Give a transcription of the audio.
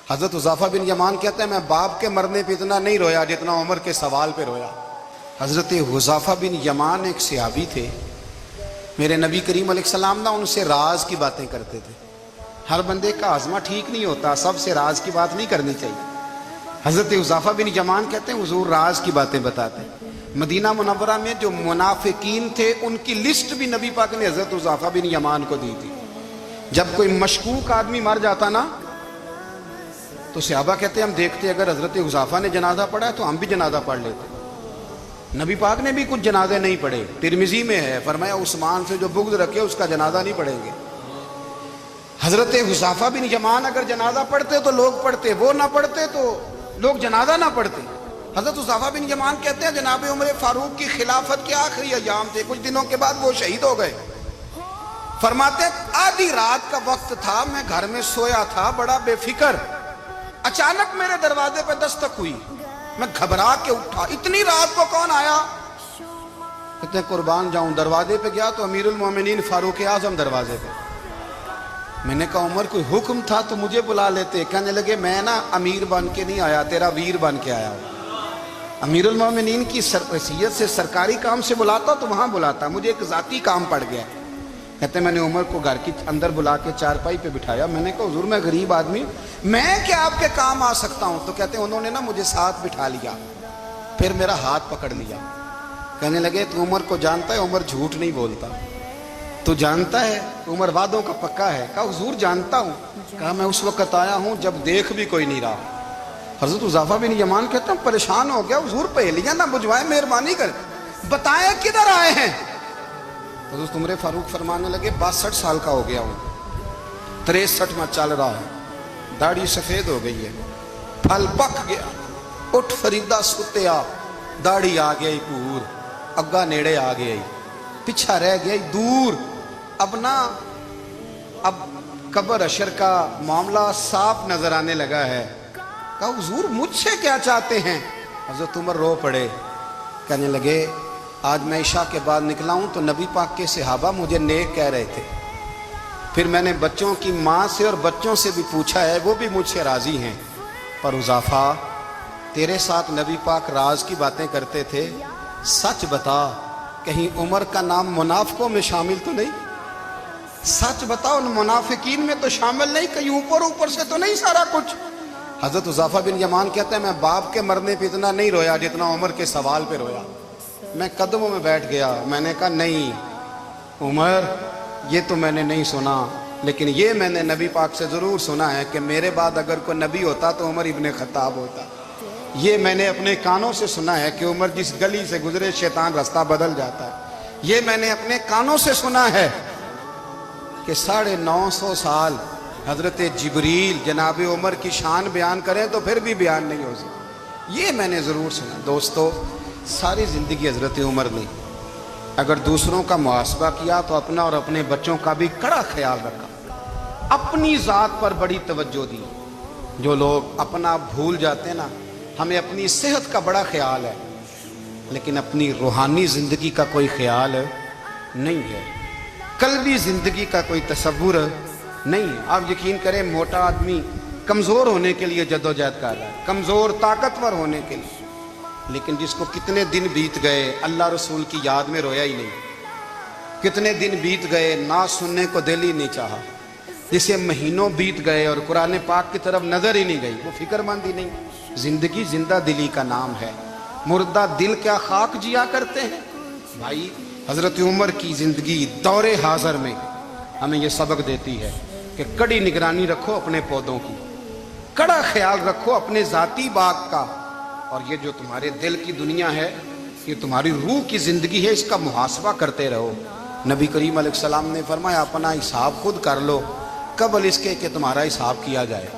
حضرت حذیفہ بن یمان کہتے ہیں میں باپ کے مرنے پہ اتنا نہیں رویا جتنا عمر کے سوال پہ رویا۔ حضرت حذیفہ بن یمان ایک صحابی تھے، میرے نبی کریم علیہ السلام نا ان سے راز کی باتیں کرتے تھے۔ ہر بندے کا ہاضمہ ٹھیک نہیں ہوتا، سب سے راز کی بات نہیں کرنی چاہیے۔ حضرت حذیفہ بن یمان کہتے ہیں حضور راز کی باتیں بتاتے ہیں۔ مدینہ منورہ میں جو منافقین تھے ان کی لسٹ بھی نبی پاک نے حضرت حذیفہ بن یمان کو دی تھی۔ جب کوئی مشکوک آدمی مر جاتا نا تو صحابہ کہتے ہیں ہم دیکھتے اگر حضرت حذیفہ نے جنازہ پڑھا ہے تو ہم بھی جنازہ پڑھ لیتے۔ نبی پاک نے بھی کچھ جنازے نہیں پڑھے، ترمذی میں ہے، فرمایا عثمان سے جو بغض رکھے اس کا جنازہ نہیں پڑھیں گے۔ حضرت حذیفہ بن یمان اگر جنازہ پڑھتے تو لوگ پڑھتے، وہ نہ پڑھتے تو لوگ جنازہ نہ پڑھتے۔ حضرت حذیفہ بن یمان کہتے ہیں جناب عمر فاروق کی خلافت کے آخری ایام تھے، کچھ دنوں کے بعد وہ شہید ہو گئے۔ فرماتے آدھی رات کا وقت تھا، میں گھر میں سویا تھا بڑا بے فکر، اچانک میرے دروازے پہ دستک ہوئی، میں گھبرا کے اٹھا، اتنی رات کو کون آیا؟ کہتے ہیں قربان جاؤں، دروازے پہ گیا تو امیر المومنین فاروق اعظم دروازے پہ۔ میں نے کہا عمر کوئی حکم تھا تو مجھے بلا لیتے۔ کہنے لگے میں نا امیر بن کے نہیں آیا، تیرا ویر بن کے آیا ہوں۔ امیر المومنین کی حیثیت سے سرکاری کام سے بلاتا تو وہاں بلاتا، مجھے ایک ذاتی کام پڑ گیا۔ کہتے ہیں میں نے عمر کو گھر کی اندر بلا کے چارپائی پہ بٹھایا، میں نے کہا حضور میں غریب آدمی میں کیا آپ کے کام آ سکتا ہوں؟ تو کہتے ہیں انہوں نے نا مجھے ساتھ بٹھا لیا، پھر میرا ہاتھ پکڑ لیا، کہنے لگے تو عمر کو جانتا ہے؟ عمر جھوٹ نہیں بولتا، تو جانتا ہے عمر وعدوں کا پکا ہے؟ کہا حضور جانتا ہوں۔ کہا میں اس وقت آیا ہوں جب دیکھ بھی کوئی نہیں رہا۔ حضرت حذیفہ بن یمان کہتے ہیں پریشان ہو گیا، حضور پہلیاں نہ بجھوائے، مہربانی کر بتائیں کدھر آئے ہیں؟ حضرت عمر فاروق فرمانے لگے 62 سال کا ہو گیا ہوں، 63 میں چل رہا ہوں، داڑھی سفید ہو گئی ہے، پھل پک گیا، اٹھ فریدہ ستیا، داڑھی آ گئی پور، اگا نیڑے آ گئی، پیچھا رہ گئی دور، اب قبر اشر کا معاملہ صاف نظر آنے لگا ہے۔ کہا حضور مجھ سے کیا چاہتے ہیں؟ حضرت عمر رو پڑے، کہنے لگے آج میں عشاء کے بعد نکلا ہوں تو نبی پاک کے صحابہ مجھے نیک کہہ رہے تھے، پھر میں نے بچوں کی ماں سے اور بچوں سے بھی پوچھا ہے، وہ بھی مجھ سے راضی ہیں، پر حذیفہ تیرے ساتھ نبی پاک راز کی باتیں کرتے تھے، سچ بتا کہیں عمر کا نام منافقوں میں شامل تو نہیں؟ سچ بتا ان منافقین میں تو شامل نہیں، کہیں اوپر سے تو نہیں سارا کچھ؟ حضرت حذیفہ بن یمان کہتے ہیں میں باپ کے مرنے پہ اتنا نہیں رویا جتنا عمر کے سوال پہ رویا۔ میں قدموں میں بیٹھ گیا، میں نے کہا نہیں عمر یہ تو میں نے نہیں سنا، لیکن یہ میں نے نبی پاک سے ضرور سنا ہے کہ میرے بعد اگر کوئی نبی ہوتا تو عمر ابن خطاب ہوتا۔ یہ میں نے اپنے کانوں سے سنا ہے کہ عمر جس گلی سے گزرے شیطان رستہ بدل جاتا ہے۔ یہ میں نے اپنے کانوں سے سنا ہے کہ 950 سال حضرت جبریل جناب عمر کی شان بیان کریں تو پھر بھی بیان نہیں ہو سکتا۔ یہ میں نے ضرور سنا۔ دوستو ساری زندگی حضرت عمر نے اگر دوسروں کا محاسبہ کیا تو اپنا اور اپنے بچوں کا بھی کڑا خیال رکھا، اپنی ذات پر بڑی توجہ دی۔ جو لوگ اپنا بھول جاتے ہیں نا، ہمیں اپنی صحت کا بڑا خیال ہے لیکن اپنی روحانی زندگی کا کوئی خیال نہیں ہے، قلبی زندگی کا کوئی تصور نہیں ہے۔ آپ یقین کریں موٹا آدمی کمزور ہونے کے لیے جدوجہد کر رہا ہے، کمزور طاقتور ہونے کے لیے، لیکن جس کو کتنے دن بیت گئے اللہ رسول کی یاد میں رویا ہی نہیں، کتنے دن بیت گئے نہ سننے کو دل ہی نہیں چاہا، جسے مہینوں بیت گئے اور قرآن پاک کی طرف نظر ہی نہیں گئی، وہ فکر مند ہی نہیں۔ زندگی زندہ دلی کا نام ہے، مردہ دل کیا خاک جیا کرتے ہیں؟ بھائی حضرت عمر کی زندگی دور حاضر میں ہمیں یہ سبق دیتی ہے کہ کڑی نگرانی رکھو اپنے پودوں کی، کڑا خیال رکھو اپنے ذاتی باغ کا، اور یہ جو تمہارے دل کی دنیا ہے یہ تمہاری روح کی زندگی ہے، اس کا محاسبہ کرتے رہو۔ نبی کریم علیہ السلام نے فرمایا اپنا حساب خود کر لو قبل اس کے کہ تمہارا حساب کیا جائے۔